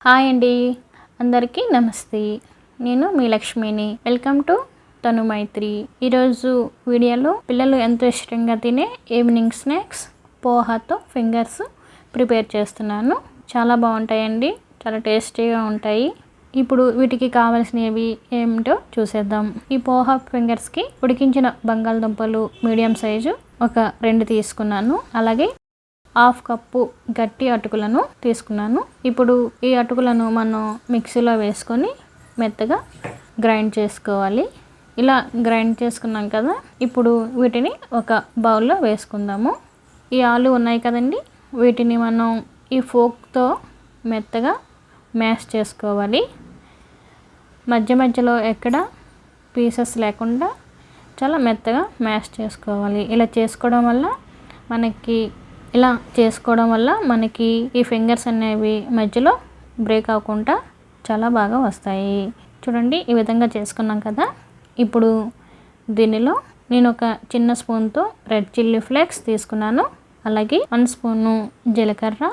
Hi అండి, అందరికీ నమస్తే. నేను మీ లక్ష్మిని. Welcome to Tanumaitri. ఈరోజు వీడియోలో పిల్లలు ఎంతో ఇష్టంగా తినే ఈవినింగ్ స్నాక్స్ పోహాతో ఫింగర్స్ ప్రిపేర్ చేస్తున్నాను. చాలా బాగుంటాయండి, చాలా టేస్టీగా ఉంటాయి. ఇప్పుడు వీటికి కావాల్సినవి ఏమిటో చూసేద్దాం. ఈ పోహా ఫింగర్స్కి ఉడికించిన బంగాళదుంపలు మీడియం సైజు ఒక 2 తీసుకున్నాను. అలాగే 1/2 కప్పు గట్టి అటుకులను తీసుకున్నాను. ఇప్పుడు ఈ అటుకులను మనం మిక్సీలో వేసుకొని మెత్తగా గ్రైండ్ చేసుకోవాలి. ఇలా గ్రైండ్ చేసుకున్నాం కదా, ఇప్పుడు వీటిని ఒక బౌల్లో వేసుకుందాము. ఈ ఆలు ఉన్నాయి కదండి, వీటిని మనం ఈ ఫోక్తో మెత్తగా మ్యాష్ చేసుకోవాలి. మధ్య మధ్యలో ఎక్కడ పీసెస్ లేకుండా చాలా మెత్తగా మ్యాష్ చేసుకోవాలి. ఇలా చేసుకోవడం వల్ల మనకి ఈ ఫింగర్స్ అనేవి మధ్యలో బ్రేక్ అవ్వకుండా చాలా బాగా వస్తాయి. చూడండి, ఈ విధంగా చేసుకున్నాం కదా. ఇప్పుడు దీనిలో నేను ఒక చిన్న స్పూన్తో రెడ్ చిల్లీ ఫ్లేక్స్ తీసుకున్నాను. అలాగే 1 స్పూను జీలకర్ర,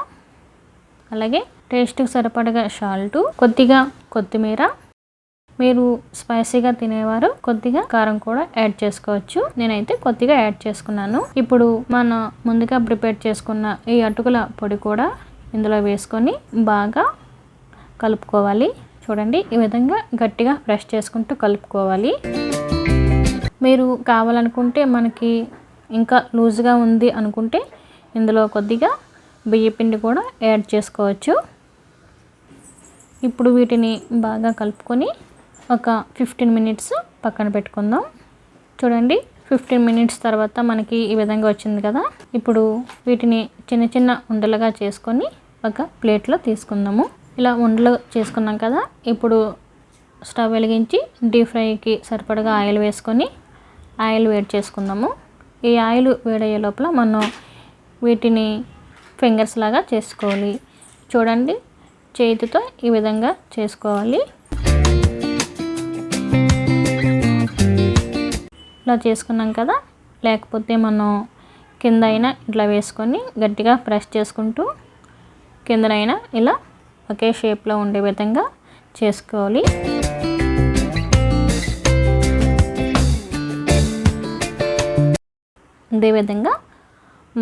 అలాగే టేస్ట్కి సరిపడగా సాల్టు, కొద్దిగా కొత్తిమీర. మీరు స్పైసీగా తినేవారు కొద్దిగా కారం కూడా యాడ్ చేసుకోవచ్చు. నేనైతే కొద్దిగా యాడ్ చేసుకున్నాను. ఇప్పుడు మనం ముందుగా ప్రిపేర్ చేసుకున్న ఈ అటుకుల పొడి కూడా ఇందులో వేసుకొని బాగా కలుపుకోవాలి. చూడండి, ఈ విధంగా గట్టిగా ప్రెస్ చేసుకుంటూ కలుపుకోవాలి. మీరు కావాలనుకుంటే, మనకి ఇంకా లూజ్గా ఉంది అనుకుంటే ఇందులో కొద్దిగా బియ్యపిండి కూడా యాడ్ చేసుకోవచ్చు. ఇప్పుడు వీటిని బాగా కలుపుకొని ఒక 15 మినిట్స్ పక్కన పెట్టుకుందాం. చూడండి, 15 మినిట్స్ తర్వాత మనకి ఈ విధంగా వచ్చింది కదా. ఇప్పుడు వీటిని చిన్న చిన్న ఉండలుగా చేసుకొని ఒక ప్లేట్లో తీసుకుందాము. ఇలా ఉండలు చేసుకున్నాం కదా. ఇప్పుడు స్టవ్ వెలిగించి డీప్ ఫ్రైకి సరిపడగా ఆయిల్ వేసుకొని ఆయిల్ వేడి చేసుకుందాము. ఈ ఆయిల్ వేడయ్యే లోపల మనం వీటిని ఫింగర్స్ లాగా చేసుకోవాలి. చూడండి, చేతితో ఈ విధంగా చేసుకోవాలి. ఇలా చేసుకున్నాం కదా. లేకపోతే మనం కింద అయినా ఇట్లా వేసుకొని గట్టిగా ప్రెస్ చేసుకుంటూ కిందనైనా ఇలా ఒకే షేప్లో ఉండే విధంగా చేసుకోవాలి. ఇదే విధంగా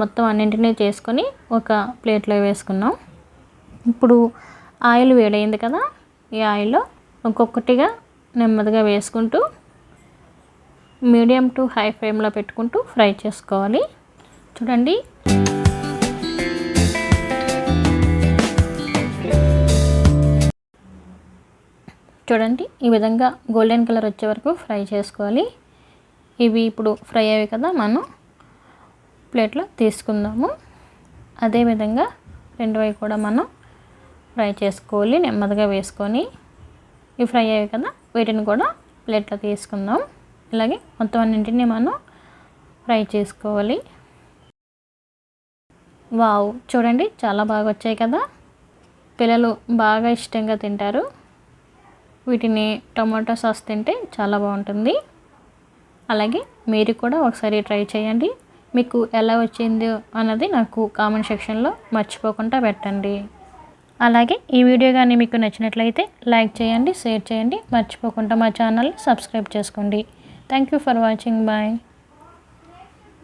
మొత్తం అన్నింటినీ చేసుకొని ఒక ప్లేట్లో వేసుకున్నాం. ఇప్పుడు ఆయిల్ వేడైంది కదా. ఈ ఆయిల్లో ఒక్కొక్కటిగా నెమ్మదిగా వేసుకుంటూ మీడియం టు హై ఫ్లేమ్లో పెట్టుకుంటూ ఫ్రై చేసుకోవాలి. చూడండి, ఈ విధంగా గోల్డెన్ కలర్ వచ్చే వరకు ఫ్రై చేసుకోవాలి. ఇవి ఇప్పుడు ఫ్రై అయ్యాయి కదా, మనం ప్లేట్లో తీసుకుందాము. అదేవిధంగా రెండు వైపు కూడా మనం ఫ్రై చేసుకోవాలి. నెమ్మదిగా వేసుకొని ఇవి ఫ్రై అయ్యాయి కదా, వీటిని కూడా ప్లేట్లో తీసుకుందాం. ఇలాగే మొత్తం అన్నింటినీ మనం ఫ్రై చేసుకోవాలి. వావ్, చూడండి, చాలా బాగా వచ్చాయి కదా. పిల్లలు బాగా ఇష్టంగా తింటారు. వీటిని టమాటో సాస్ తింటే చాలా బాగుంటుంది. అలాగే మీరు కూడా ఒకసారి ట్రై చేయండి. మీకు ఎలా వచ్చిందో అన్నది నాకు కామెంట్ సెక్షన్లో మర్చిపోకుండా పెట్టండి. అలాగే ఈ వీడియో కానీ మీకు నచ్చినట్లయితే లైక్ చేయండి, షేర్ చేయండి. మర్చిపోకుండా మా ఛానల్ని సబ్స్క్రైబ్ చేసుకోండి. Thank you for watching. Bye.